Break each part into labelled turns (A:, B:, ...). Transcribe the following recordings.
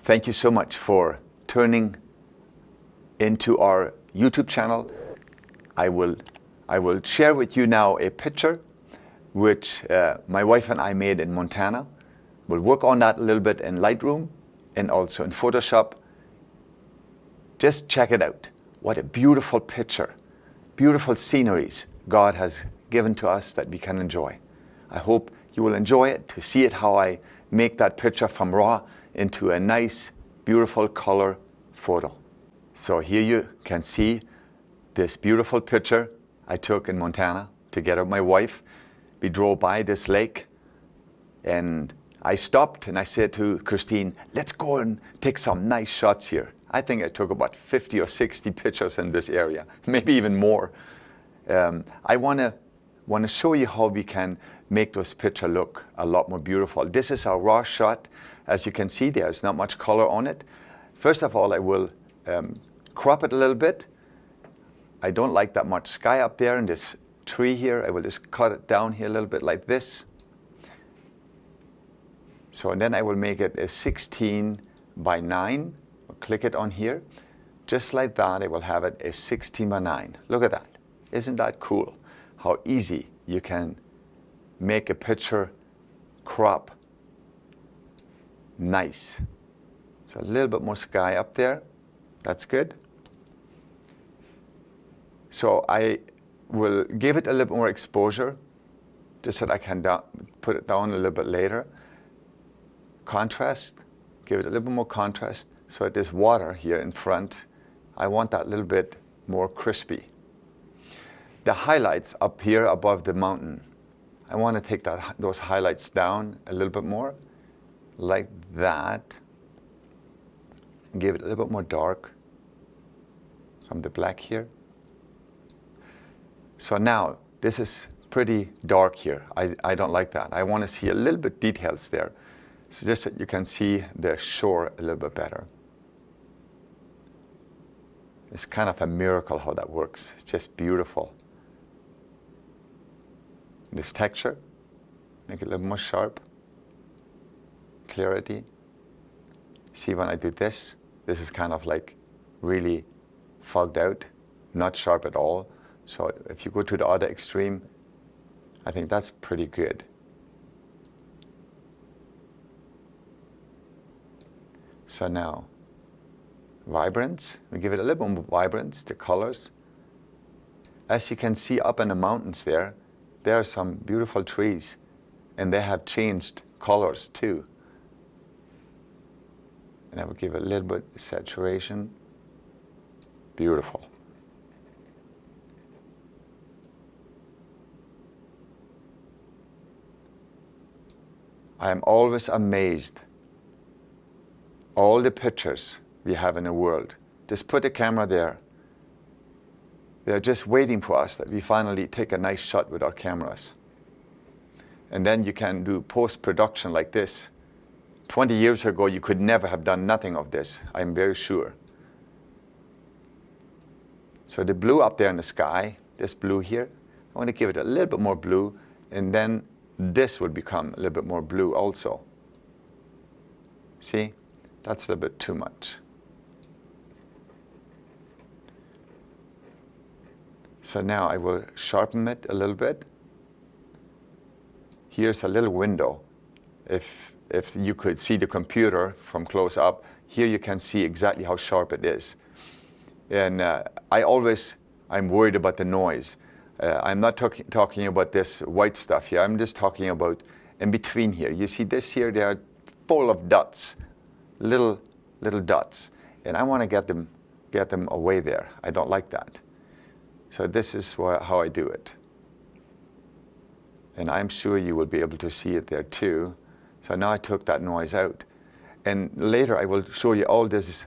A: Thank you so much for tuning into our YouTube channel. I will share with you now a picture which my wife and I made in Montana. We'll work on that a little bit in Lightroom and also in Photoshop. Just check it out. What a beautiful picture. Beautiful sceneries God has given to us that we can enjoy. I hope you will enjoy it, to see it how I make that picture from raw into a nice, beautiful color photo. So here you can see this beautiful picture I took in Montana together with my wife. We drove by this lake and I stopped and I said to Christine, let's go and take some nice shots here. I think I took about 50 or 60 pictures in this area, maybe even more. I want to show you how we can make those pictures look a lot more beautiful. This is our raw shot. As you can see, there's not much color on it. First of all, I will crop it a little bit. I don't like that much sky up there in this tree here. I will just cut it down here a little bit like this. So and then I will make it a 16 by 9. I'll click it on here. Just like that, I will have it a 16 by 9. Look at that. Isn't that cool? How easy you can make a picture crop nice. So a little bit more sky up there. That's good. So I will give it a little bit more exposure, just so that I can put it down a little bit later. Contrast, give it a little bit more contrast. So this water here in front, I want that a little bit more crispy. The highlights up here above the mountain, I want to take those highlights down a little bit more, like that. Give it a little bit more dark from the black here. So now, this is pretty dark here. I don't like that. I want to see a little bit details there, so just that you can see the shore a little bit better. It's kind of a miracle how that works. It's just beautiful. This texture, make it a little more sharp. Clarity. See, when I do this, this is kind of like really fogged out, not sharp at all. So if you go to the other extreme, I think that's pretty good. So now, vibrance, we give it a little more vibrance, the colors. As you can see up in the mountains there are some beautiful trees, and they have changed colors too. And I will give it a little bit of saturation. Beautiful. I am always amazed. All the pictures we have in the world. Just put the camera there. They're just waiting for us that we finally take a nice shot with our cameras. And then you can do post-production like this. 20 years ago, you could never have done nothing of this, I'm very sure. So the blue up there in the sky, this blue here, I want to give it a little bit more blue, and then this will become a little bit more blue also. See? That's a little bit too much. So now I will sharpen it a little bit. Here's a little window. If you could see the computer from close up, here you can see exactly how sharp it is. And I'm worried about the noise. I'm not talking about this white stuff here. I'm just talking about in between here. You see this here, they are full of dots, little dots. And I want to get them away there. I don't like that. So this is how I do it. And I'm sure you will be able to see it there too. So now I took that noise out. And later I will show you all this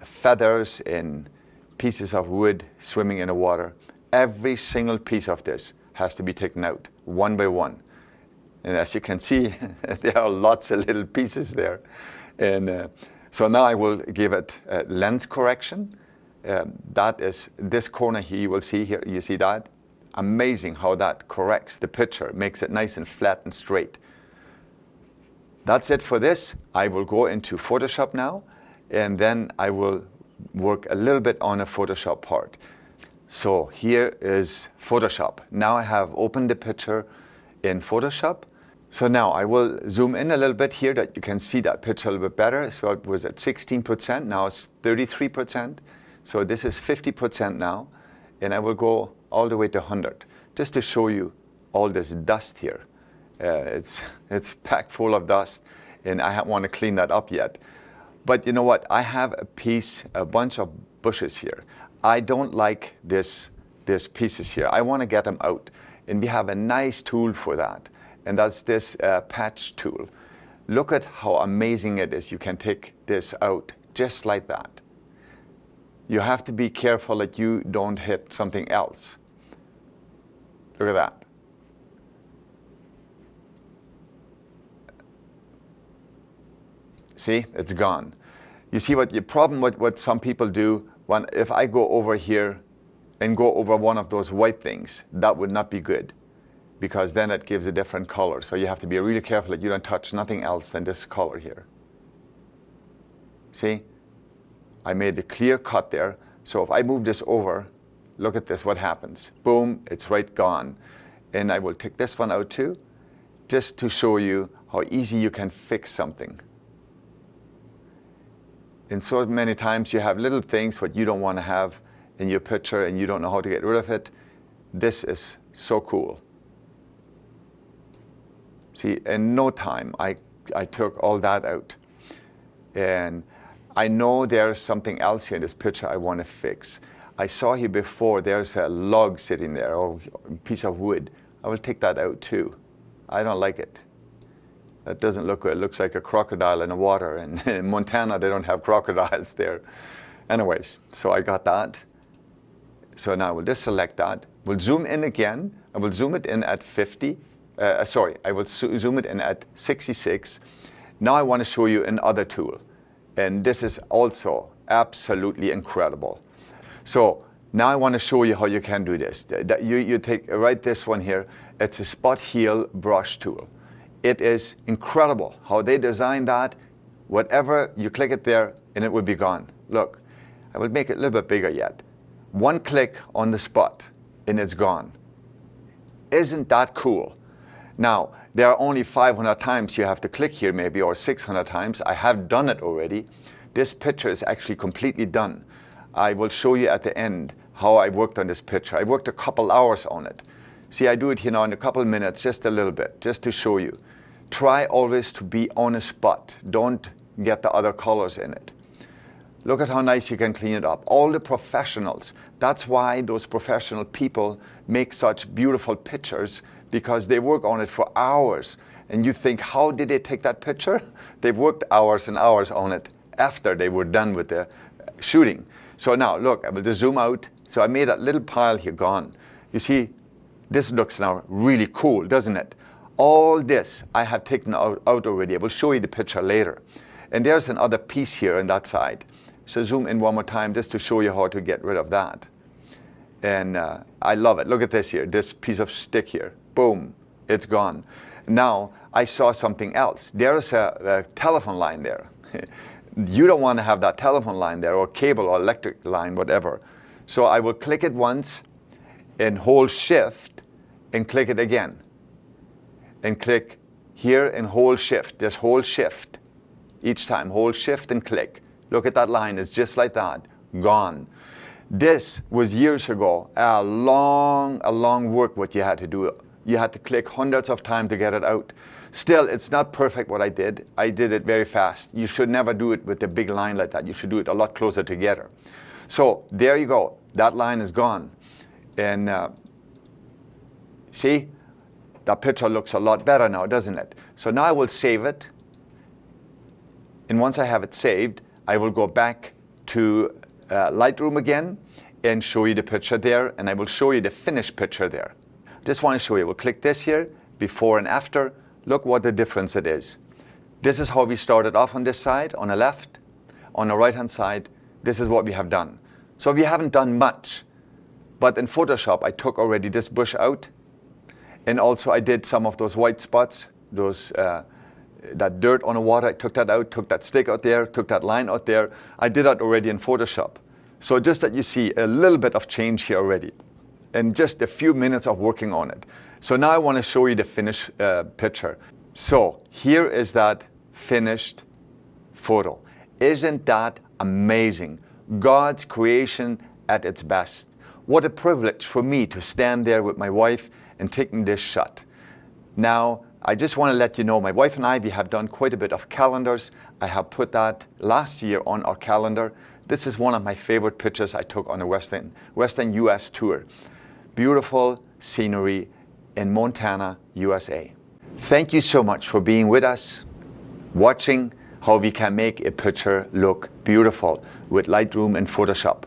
A: feathers and pieces of wood swimming in the water. Every single piece of this has to be taken out, one by one. And as you can see, there are lots of little pieces there. And so now I will give it lens correction. That is this corner here, you will see here, you see that? Amazing how that corrects the picture, makes it nice and flat and straight. that's it for this. I will go into Photoshop now, and then I will work a little bit on a Photoshop part. So here is Photoshop. Now I have opened the picture in Photoshop. So now I will zoom in a little bit here that you can see that picture a little bit better. So it was at 16%, now it's 33%. So this is 50% now. And I will go all the way to 100, just to show you all this dust here. It's packed full of dust, and I want to clean that up yet. But you know what? I have a bunch of bushes here. I don't like this pieces here. I want to get them out. And we have a nice tool for that. And that's this patch tool. Look at how amazing it is. You can take this out just like that. You have to be careful that you don't hit something else. Look at that. See, it's gone. You see what your problem with what some people do, if I go over here and go over one of those white things, that would not be good, because then it gives a different color. So you have to be really careful that you don't touch nothing else than this color here. See? I made a clear cut there. So if I move this over, look at this, what happens? Boom, it's right gone. And I will take this one out too, just to show you how easy you can fix something. And so many times you have little things what you don't want to have in your picture and you don't know how to get rid of it. This is so cool. See, in no time, I took all that out. And I know there's something else here in this picture I want to fix. I saw here before there's a log sitting there, or a piece of wood. I will take that out too. I don't like it. That doesn't look good. It looks like a crocodile in the water. And in Montana, they don't have crocodiles there. Anyways, so I got that. So now we'll just select that. We'll zoom in again. I will zoom it in at 50. I will zoom it in at 66. Now I want to show you another tool. And this is also absolutely incredible. So now I want to show you how you can do this. You take right this one here. It's a spot heal brush tool. It is incredible how they designed that. Whatever, you click it there and it will be gone. Look, I will make it a little bit bigger yet. One click on the spot and it's gone. Isn't that cool? Now, there are only 500 times you have to click here maybe, or 600 times. I have done it already. This picture is actually completely done. I will show you at the end how I worked on this picture. I worked a couple hours on it. See, I do it here now in a couple of minutes, just a little bit, just to show you. Try always to be on a spot. Don't get the other colors in it. Look at how nice you can clean it up. All the professionals, that's why those professional people make such beautiful pictures, because they work on it for hours. And you think, how did they take that picture? They've worked hours and hours on it after they were done with the shooting. So now, look, I will just zoom out. So I made a little pile here gone. You see, this looks now really cool, doesn't it? All this I have taken out already. I will show you the picture later. And there's another piece here on that side. So zoom in one more time just to show you how to get rid of that. And I love it. Look at this here, this piece of stick here. Boom, it's gone. Now, I saw something else. There's a telephone line there. You don't want to have that telephone line there, or cable or electric line, whatever. So I will click it once and hold shift and click it again. And click here and hold shift. Just hold shift each time. Hold shift and click. Look at that line. It's just like that. Gone. This was years ago. A long work what you had to do. You had to click hundreds of times to get it out. Still, it's not perfect what I did. I did it very fast. You should never do it with a big line like that. You should do it a lot closer together. So there you go. That line is gone. And see, that picture looks a lot better now, doesn't it? So now I will save it. And once I have it saved, I will go back to Lightroom again and show you the picture there. And I will show you the finished picture there. Just want to show you. We'll click this here, before and after. Look what the difference it is. This is how we started off on this side, on the left. On the right-hand side, this is what we have done. So we haven't done much. But in Photoshop, I took already this bush out. And also I did some of those white spots, those that dirt on the water. I took that out, took that stick out there, took that line out there. I did that already in Photoshop. So just that you see a little bit of change here already in just a few minutes of working on it. So now I want to show you the finished picture. So here is that finished photo. Isn't that amazing? God's creation at its best. What a privilege for me to stand there with my wife and taking this shot. Now, I just want to let you know, my wife and I, we have done quite a bit of calendars. I have put that last year on our calendar. This is one of my favorite pictures I took on a Western US tour. Beautiful scenery in Montana, USA. Thank you so much for being with us, watching how we can make a picture look beautiful with Lightroom and Photoshop.